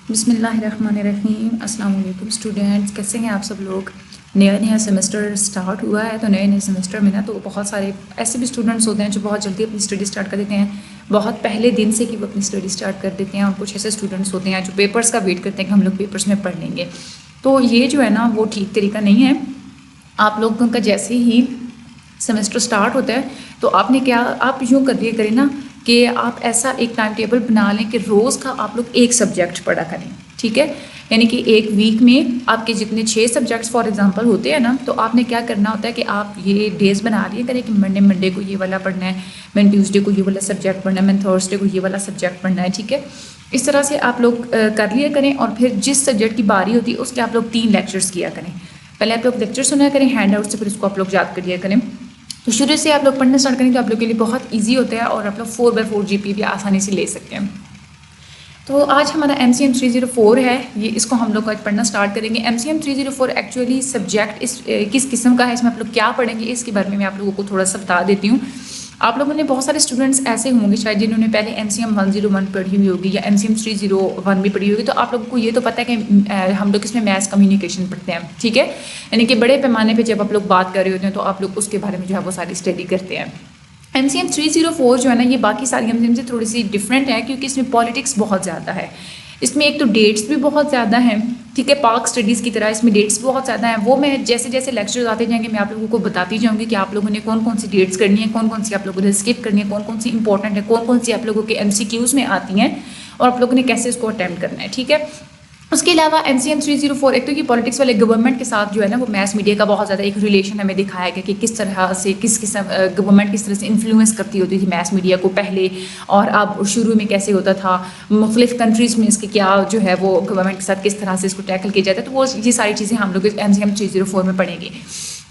بسم اللہ الرحمن الرحیم. السلام علیکم اسٹوڈینٹس، کیسے ہیں آپ سب لوگ؟ نیا سیمسٹر سٹارٹ ہوا ہے، تو نئے سیمسٹر میں نا تو بہت سارے ایسے بھی اسٹوڈنٹس ہوتے ہیں جو بہت جلدی اپنی اسٹڈی سٹارٹ کر دیتے ہیں، بہت پہلے دن سے کہ وہ اپنی اسٹڈی سٹارٹ کر دیتے ہیں، اور کچھ ایسے اسٹوڈنٹس ہوتے ہیں جو پیپرس کا ویٹ کرتے ہیں کہ ہم لوگ پیپرس میں پڑھ لیں گے. تو یہ جو ہے نا وہ ٹھیک طریقہ نہیں ہے. آپ لوگوں کا جیسے ہی سیمسٹر سٹارٹ ہوتا ہے تو آپ یوں کر کریں نا کہ آپ ایسا ایک ٹائم ٹیبل بنا لیں کہ روز کا آپ لوگ ایک سبجیکٹ پڑھا کریں. ٹھیک ہے، یعنی کہ ایک ویک میں آپ کے جتنے 6 سبجیکٹس فار ایگزامپل ہوتے ہیں نا، تو آپ نے کیا کرنا ہوتا ہے کہ آپ یہ ڈیز بنا لیے کریں کہ منڈے کو یہ والا پڑھنا ہے، میں ٹیوزڈے کو یہ والا سبجیکٹ پڑھنا ہے، میں تھرسڈے کو یہ والا سبجیکٹ پڑھنا ہے. ٹھیک ہے، اس طرح سے آپ لوگ کر لیا کریں، اور پھر جس سبجیکٹ کی باری ہوتی ہے اس کے آپ لوگ 3 لیکچرز کیا کریں. پہلے آپ لوگ لیکچر سنا کریں ہینڈ آؤٹ سے، پھر اس کو آپ لوگ یاد کر لیا کریں. تو شروع سے آپ لوگ پڑھنا اسٹارٹ کریں تو آپ لوگ کے لیے بہت ایزی ہوتا ہے، اور آپ لوگ 4/4 GPA بھی آسانی سے لے سکتے ہیں. تو آج ہمارا MCM 304 ہے، اس کو ہم لوگ آج پڑھنا اسٹارٹ کریں گے. MCM 304 ایکچولی سبجیکٹ کس قسم کا ہے، اس میں آپ لوگ کیا پڑھیں گے، اس کے بارے میں آپ لوگوں کو تھوڑا سا بتا دیتی ہوں. آپ لوگوں نے بہت سارے اسٹوڈنٹس ایسے ہوں گے شاید جنہوں نے پہلے MCM 101 پڑھی ہوئی ہوگی یا MCM 301 بھی پڑھی ہوگی، تو آپ لوگوں کو یہ تو پتہ ہے کہ ہم لوگ اس میں میس کمیونیکیشن پڑھتے ہیں. ٹھیک ہے، یعنی کہ بڑے پیمانے پہ جب آپ لوگ بات کر رہے ہوتے ہیں تو آپ لوگ اس کے بارے میں جو ہے وہ ساری اسٹڈی کرتے ہیں. MCM 304 جو ہے نا یہ باقی ساری MCM سے تھوڑی سی ڈفرینٹ ہے، کیونکہ اس میں پالیٹکس بہت زیادہ ہے. اس میں ایک تو ڈیٹس بھی بہت زیادہ ہیں. ٹھیک ہے، پاک اسٹڈیز کی طرح اس میں ڈیٹس بہت زیادہ ہیں. وہ میں جیسے جیسے لیکچرز آتے جائیں گے میں آپ لوگوں کو بتاتی جاؤں گی کہ آپ لوگوں نے کون کون سی ڈیٹس کرنی ہے، کون کون سی آپ لوگوں نے اسکپ کرنی ہے، کون کون سی امپورٹنٹ ہے، کون کون سی آپ لوگوں کے MCQs میں آتی ہیں، اور آپ لوگوں نے کیسے اس کو اٹیمپٹ کرنا ہے. ٹھیک ہے، اس کے علاوہ MCM 304 ایک تو یہ پالیٹکس والے گورنمنٹ کے ساتھ جو ہے نا وہ میس میڈیا کا بہت زیادہ ایک ریلیشن ہمیں دکھایا گیا کہ کس طرح سے گورنمنٹ کس طرح سے انفلوئنس کرتی ہوتی تھی میس میڈیا کو پہلے، اور اب شروع میں کیسے ہوتا تھا، مختلف کنٹریز میں اس کے کیا جو ہے وہ گورنمنٹ کے ساتھ کس طرح سے اس کو ٹیکل کیا جاتا ہے. تو وہ یہ ساری چیزیں ہم لوگ MCM 304 میں پڑھیں گے.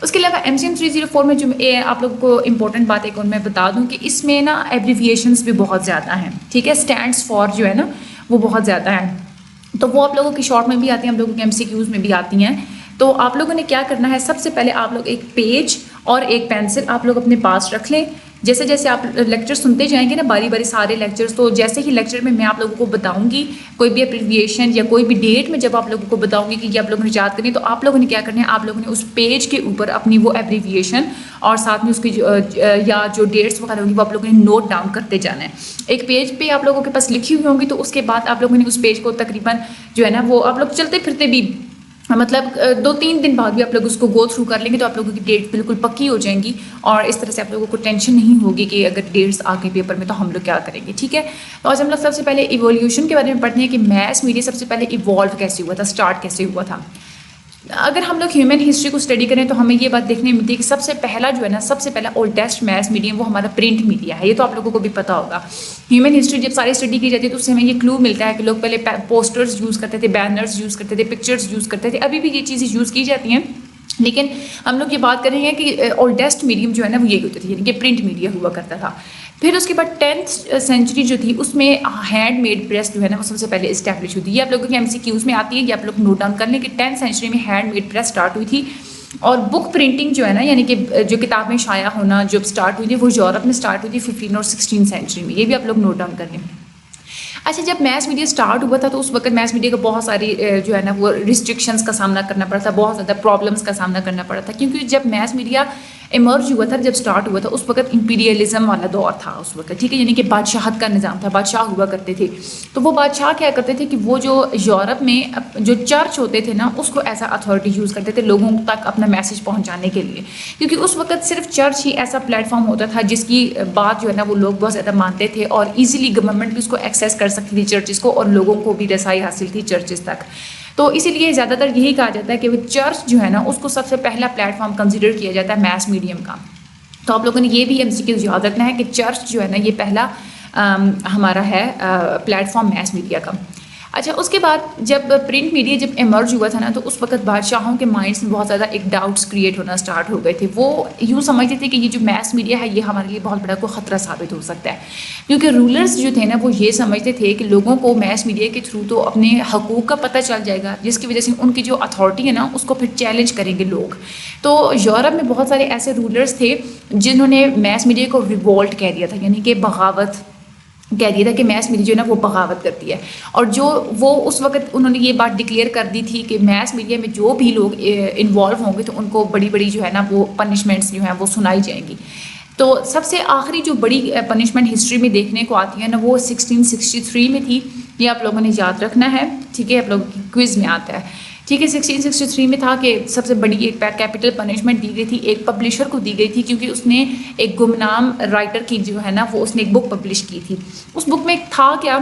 اس کے علاوہ MCM 304 میں جو آپ لوگوں کو امپورٹنٹ بات ایک میں بتا دوں کہ اس میں نا ایبریویشنس بھی بہت زیادہ ہیں. ٹھیک ہے، اسٹینڈس فار جو ہے نا وہ بہت زیادہ ہیں، تو وہ آپ لوگوں کی شارٹ میں بھی آتی ہیں، ہم لوگوں کے MCQs میں بھی آتی ہیں. تو آپ لوگوں نے کیا کرنا ہے، سب سے پہلے آپ لوگ ایک پیج اور ایک پینسل آپ لوگ اپنے پاس رکھ لیں. جیسے جیسے آپ لیکچر سنتے جائیں گے نا باری باری سارے لیکچرز، تو جیسے ہی لیکچر میں آپ لوگوں کو بتاؤں گی کوئی بھی ایبریویشن یا کوئی بھی ڈیٹ میں جب آپ لوگوں کو بتاؤں گی کہ یہ آپ لوگوں نے یاد کرنی ہے، تو آپ لوگوں نے کیا کرنا ہے، آپ لوگوں نے اس پیج کے اوپر اپنی وہ ایبریویشن اور ساتھ میں اس کی یا جو ڈیٹس وغیرہ ہوگی وہ آپ لوگوں نے نوٹ ڈاؤن کرتے جانا ہے. ایک پیج پہ آپ لوگوں کے پاس لکھی ہوئی ہوں گی، تو اس کے بعد آپ لوگوں نے اس پیج کو تقریباً جو ہے نا وہ آپ لوگ چلتے پھرتے بھی مطلب 2-3 دن بعد بھی آپ لوگ اس کو گو تھرو کر لیں گے، تو آپ لوگوں کی ڈیٹ بالکل پکی ہو جائیں گی، اور اس طرح سے آپ لوگوں کو ٹینشن نہیں ہوگی کہ اگر ڈیٹس آ گئی پیپر میں تو ہم لوگ کیا کریں گے. ٹھیک ہے، تو آج ہم لوگ سب سے پہلے ایولیوشن کے بارے میں پڑھتے ہیں کہ میس میڈیا سب سے پہلے ایوالو کیسے ہوا تھا، اسٹارٹ کیسے ہوا تھا. اگر ہم لوگ ہیومن ہسٹری کو اسٹڈی کریں تو ہمیں یہ بات دیکھنے میں ملتی ہے کہ سب سے پہلا جو ہے نا سب سے پہلا اولڈسٹ میس میڈیم وہ ہمارا پرنٹ میڈیا ہے. یہ تو آپ لوگوں کو بھی پتہ ہوگا. ہیومن ہسٹری جب ساری اسٹڈی کی جاتی ہے تو اس سے ہمیں یہ کلو ملتا ہے کہ لوگ پہلے پوسٹرز یوز کرتے تھے، بینرز یوز کرتے تھے، پکچرز یوز کرتے تھے. ابھی بھی یہ چیزیں یوز کی جاتی ہیں، لیکن ہم لوگ یہ بات کر رہے ہیں کہ اولڈسٹ میڈیم جو ہے نا وہ یہی ہوتا تھا، یعنی کہ پرنٹ میڈیا ہوا کرتا تھا. پھر اس کے بعد 10th سینچری جو تھی اس میں ہینڈ میڈ پریس جو ہے نا وہ سب سے پہلے اسٹیبلش ہوئی تھی. یہ آپ لوگوں کے MCQs میں آتی ہے، یہ آپ لوگ نوٹ ڈاؤن کر لیں کہ 10th سینچری میں ہینڈ میڈ پریس اسٹارٹ ہوئی تھی. اور بک پرنٹنگ جو ہے نا یعنی کہ جو کتابیں شائع ہونا جب اسٹارٹ ہوئی تھی وہ یورپ میں اسٹارٹ ہوئی تھی 15 اور 16 سینچری میں. یہ بھی آپ لوگ نوٹ ڈاؤن کر لیں. اچھا، جب میس میڈیا اسٹارٹ ہوا تھا تو اس وقت میس میڈیا کا بہت ساری جو ہے نا وہ ریسٹرکشنس کا سامنا کرنا پڑا تھا، بہت زیادہ پرابلمس کا سامنا کرنا پڑا تھا، کیونکہ جب میس میڈیا ایمرج ہوا تھا، جب اسٹارٹ ہوا تھا اس وقت امپیریلزم والا دور تھا اس وقت. ٹھیک ہے، یعنی کہ بادشاہت کا نظام تھا، بادشاہ ہوا کرتے تھے. تو وہ بادشاہ کیا کرتے تھے کہ وہ جو یورپ میں جو چرچ ہوتے تھے نا اس کو ایسا اتھارٹی یوز کرتے تھے لوگوں تک اپنا میسج پہنچانے کے لیے، کیونکہ اس وقت صرف چرچ ہی ایسا پلیٹ فارم ہوتا تھا جس کی بات جو ہے نا وہ لوگ بہت زیادہ مانتے تھے، اور ایزیلی گورنمنٹ بھی اس کو ایکسیس کر سکتی تھی چرچز کو، اور لوگوں کو بھی رسائی حاصل تھی چرچز تک. تو اسی لیے زیادہ تر یہی کہا جاتا ہے کہ وہ چرچ جو ہے نا اس کو سب سے پہلا پلیٹ فارم کنسیڈر کیا جاتا ہے میس میڈیم کا. تو آپ لوگوں نے یہ بھی MCQs یاد رکھنا ہے کہ چرچ جو ہے نا یہ پہلا ہمارا ہے پلیٹ فارم میس میڈیا کا. اچھا، اس کے بعد جب پرنٹ میڈیا جب ایمرج ہوا تھا نا تو اس وقت بادشاہوں کے مائنڈس میں بہت زیادہ ایک ڈاؤٹس کریٹ ہونا اسٹارٹ ہو گئے تھے. وہ یوں سمجھتے تھے کہ یہ جو میس میڈیا ہے یہ ہمارے لیے بہت بڑا کوئی خطرہ ثابت ہو سکتا ہے، کیونکہ رولرز جو تھے نا وہ یہ سمجھتے تھے کہ لوگوں کو میس میڈیا کے تھرو تو اپنے حقوق کا پتہ چل جائے گا، جس کی وجہ سے ان کی جو اتھارٹی ہے نا اس کو پھر چیلنج کریں گے لوگ. تو یورپ میں بہت سارے ایسے رولرز تھے جنہوں نے میس میڈیا کو ریوولٹ کہہ دیا تھا، یعنی کہ بغاوت کہہ دیا تھا کہ میس میڈیا جو ہے نا وہ بغاوت کرتی ہے، اور جو وہ اس وقت انہوں نے یہ بات ڈکلیئر کر دی تھی کہ میس میڈیا میں جو بھی لوگ انوالو ہوں گے تو ان کو بڑی بڑی جو ہے نا وہ پنشمنٹس جو ہیں وہ سنائی جائیں گی۔ تو سب سے آخری جو بڑی پنشمنٹ ہسٹری میں دیکھنے کو آتی ہے نا وہ 1663 میں تھی، یہ آپ لوگوں نے یاد رکھنا ہے، ٹھیک ہے، آپ لوگوں کی کوئز میں آتا ہے، ٹھیک ہے۔ 1663 میں تھا کہ سب سے بڑی ایک کیپٹل پنشمنٹ دی گئی تھی، ایک پبلشر کو دی گئی تھی، کیونکہ اس نے ایک گمنام رائٹر کی جو ہے نا وہ اس نے ایک بک پبلش کی تھی۔ اس بک میں تھا کیا،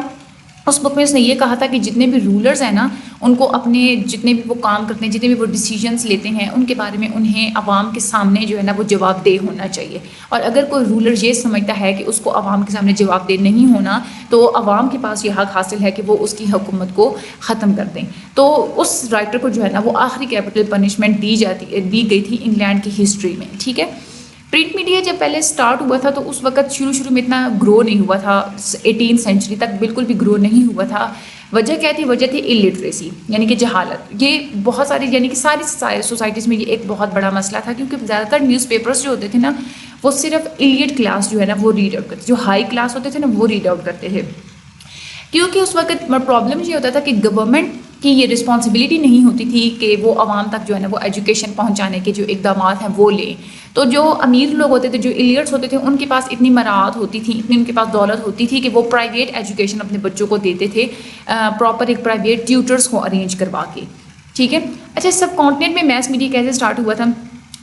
اس بک میں اس نے یہ کہا تھا کہ جتنے بھی رولرز ہیں نا ان کو اپنے جتنے بھی وہ کام کرتے ہیں، جتنے بھی وہ ڈیسیجنس لیتے ہیں، ان کے بارے میں انہیں عوام کے سامنے جو ہے نا وہ جواب دہ ہونا چاہیے، اور اگر کوئی رولر یہ سمجھتا ہے کہ اس کو عوام کے سامنے جواب دہ نہیں ہونا تو عوام کے پاس یہ حق حاصل ہے کہ وہ اس کی حکومت کو ختم کر دیں۔ تو اس رائٹر کو جو ہے نا وہ آخری کیپٹل پنشمنٹ دی گئی تھی انگلینڈ کی ہسٹری میں، ٹھیک ہے۔ پرنٹ میڈیا جب پہلے سٹارٹ ہوا تھا تو اس وقت شروع میں اتنا گرو نہیں ہوا تھا، 18 سینچری تک بالکل بھی گرو نہیں ہوا تھا۔ وجہ کیا تھی؟ وجہ تھی الٹریسی، یعنی کہ جہالت۔ یہ بہت ساری یعنی کہ ساری سوسائٹیز میں یہ ایک بہت بڑا مسئلہ تھا، کیونکہ زیادہ تر نیوز پیپرز جو ہوتے تھے نا وہ صرف ایلیٹ کلاس جو ہے نا وہ ریڈ آؤٹ کرتے، جو ہائی کلاس ہوتے تھے نا وہ ریڈ آؤٹ کرتے تھے، کیونکہ اس وقت پرابلم یہ ہوتا تھا کہ گورنمنٹ کی یہ رسپانسبلٹی نہیں ہوتی تھی کہ وہ عوام تک جو ہے نا وہ ایجوکیشن پہنچانے کے جو اقدامات ہیں وہ لیں۔ تو جو امیر لوگ ہوتے تھے، جو ایلیٹس ہوتے تھے، ان کے پاس اتنی مراعات ہوتی تھی، اتنی ان کے پاس دولت ہوتی تھی کہ وہ پرائیویٹ ایجوکیشن اپنے بچوں کو دیتے تھے، پراپر ایک پرائیویٹ ٹیوٹرس کو ارینج کروا کے، ٹھیک ہے۔ اچھا، سب کانٹیننٹ میں میس میڈیا کیسے اسٹارٹ ہوا تھا؟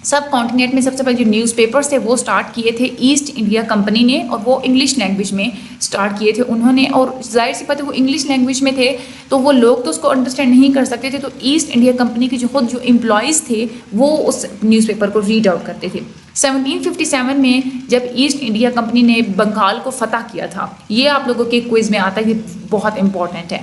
سب کانٹیننٹ میں سب سے پہلے جو نیوز پیپرس تھے وہ اسٹارٹ کیے تھے ایسٹ انڈیا کمپنی نے، اور وہ انگلش لینگویج میں اسٹارٹ کیے تھے انہوں نے، اور ظاہر سی بات ہے وہ انگلش لینگویج میں تھے تو وہ لوگ تو اس کو انڈرسٹینڈ نہیں کر سکتے تھے، تو ایسٹ انڈیا کمپنی کے جو امپلائیز تھے وہ اس نیوز پیپر کو ریڈ آؤٹ کرتے تھے۔ 1757 میں جب ایسٹ انڈیا کمپنی نے بنگال کو فتح کیا تھا، یہ آپ لوگوں کے کوئز میں آتا ہے، یہ بہت امپورٹنٹ ہے۔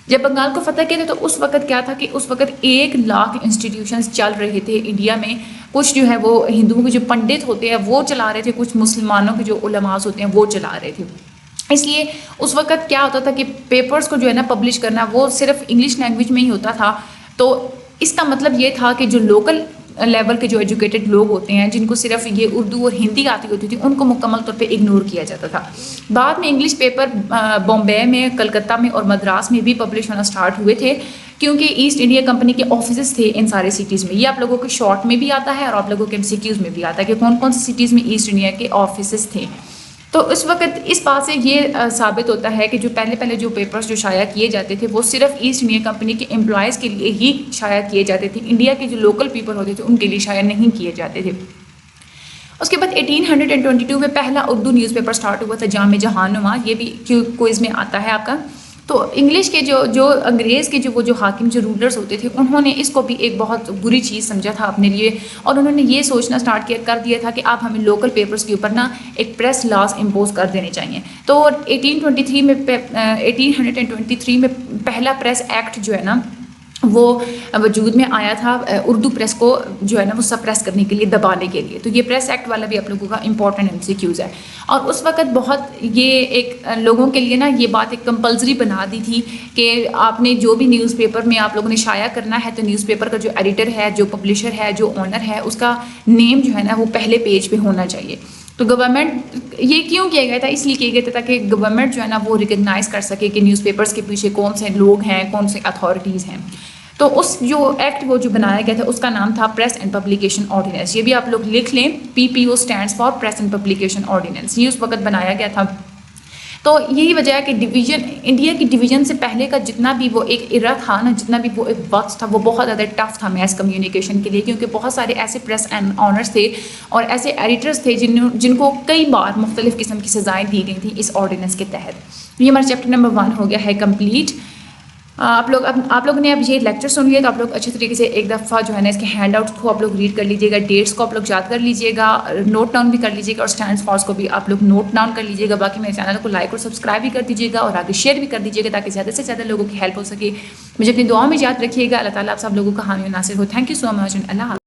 جب بنگال کو فتح کیا تھا تو اس وقت کیا تھا کہ اس وقت 1,00,000 انسٹیٹیوشنز چل رہے تھے انڈیا میں، کچھ جو ہے وہ ہندوؤں کے جو پنڈت ہوتے ہیں وہ چلا رہے تھے، کچھ مسلمانوں کے جو علماء ہوتے ہیں وہ چلا رہے تھے۔ اس لیے اس وقت کیا ہوتا تھا کہ پیپرز کو جو ہے نا پبلش کرنا وہ صرف انگلش لینگویج میں ہی ہوتا تھا، تو اس کا مطلب یہ تھا کہ جو لوکل لیول کے جو ایجوکیٹڈ لوگ ہوتے ہیں جن کو صرف یہ اردو اور ہندی آتی ہوتی تھی ان کو مکمل طور پہ اگنور کیا جاتا تھا۔ بعد میں انگلش پیپر بامبے میں، کلکتہ میں اور مدراس میں بھی پبلش ہونا سٹارٹ ہوئے تھے، کیونکہ ایسٹ انڈیا کمپنی کے آفیسز تھے ان سارے سٹیز میں۔ یہ آپ لوگوں کے شارٹ میں بھی آتا ہے اور آپ لوگوں کے MCQs میں بھی آتا ہے کہ کون کون سی سٹیز میں ایسٹ انڈیا کے آفیسز تھے۔ تو اس وقت اس بات سے یہ ثابت ہوتا ہے کہ جو پہلے جو پیپرز جو شائع کیے جاتے تھے وہ صرف ایسٹ انڈیا کمپنی کے امپلائیز کے لیے ہی شائع کیے جاتے تھے، انڈیا کے جو لوکل پیپل ہوتے تھے ان کے لیے شائع نہیں کیے جاتے تھے۔ اس کے بعد 1822 میں پہلا اردو نیوز پیپر سٹارٹ ہوا تھا، جامع جہان نما، یہ بھی کوئز میں آتا ہے آپ کا۔ تو انگلش کے جو انگریز کے جو حاکم جو رولرز ہوتے تھے انہوں نے اس کو بھی ایک بہت بری چیز سمجھا تھا اپنے لیے، اور انہوں نے یہ سوچنا سٹارٹ کر دیا تھا کہ اب ہمیں لوکل پیپرز کے اوپر نا ایک پریس لاز امپوز کر دینے چاہیے۔ تو 1823 میں پہلا پریس ایکٹ جو ہے نا وہ وجود میں آیا تھا، اردو پریس کو جو ہے نا وہ سپریس کرنے کے لیے، دبانے کے لیے۔ تو یہ پریس ایکٹ والا بھی آپ لوگوں کا امپورٹنٹ MCQs ہے، اور اس وقت بہت یہ ایک لوگوں کے لیے نا یہ بات ایک کمپلسری بنا دی تھی کہ آپ نے جو بھی نیوز پیپر میں آپ لوگوں نے شائع کرنا ہے تو نیوز پیپر کا جو ایڈیٹر ہے، جو پبلشر ہے، جو اونر ہے، اس کا نیم جو ہے نا وہ پہلے پیج پہ ہونا چاہیے۔ تو گورنمنٹ یہ کیوں کیا گیا تھا؟ اس لیے کیا گیا تھا تاکہ گورنمنٹ جو ہے نا وہ ریکگنائز کر سکے کہ نیوز پیپرز کے پیچھے کون سے لوگ ہیں، کون سے اتھارٹیز ہیں۔ تو اس جو ایکٹ وہ جو بنایا گیا تھا اس کا نام تھا پریس اینڈ پبلیکیشن آرڈیننس، یہ بھی آپ لوگ لکھ لیں، PPO stands for press and publication ordinance, یہ اس وقت بنایا گیا تھا۔ تو یہی وجہ ہے کہ انڈیا کی ڈویژن سے پہلے کا جتنا بھی وہ ایک ایرا تھا نا، جتنا بھی وہ ایک وقت تھا، وہ بہت زیادہ ٹف تھا میس کمیونیکیشن کے لیے، کیونکہ بہت سارے ایسے پریس اینڈ آنرز تھے اور ایسے ایڈیٹرز تھے جن کو کئی بار مختلف قسم کی سزائیں دی گئی تھیں اس آرڈیننس کے تحت۔ یہ ہمارا چیپٹر نمبر 1 ہو گیا ہے کمپلیٹ۔ آپ لوگ نے اب یہ لیکچر سن لیے تو آپ لوگ اچھے طریقے سے ایک دفعہ جو ہے نا اس کے ہینڈ آؤٹس کو آپ لوگ ریڈ کر لیجیے گا، ڈیٹس کو آپ لوگ یاد کر لیجیے گا، نوٹ ڈاؤن بھی کر لیجیے گا، اور اسٹینڈس فارس کو بھی آپ لوگ نوٹ ڈاؤن کر لیجیے گا۔ باقی میرے چینل کو لائک اور سبسکرائب بھی کر دیجیے گا اور آگے شیئر بھی کر دیجیے گا تاکہ زیادہ سے زیادہ لوگوں کی ہیلپ ہو سکے۔ مجھے اپنی دعاؤں میں یاد رکھیے گا۔ اللہ تعالیٰ آپ سب لوگوں کا حامی و ناصر ہو۔ تھینک یو سو مچ، اللہ حافظ۔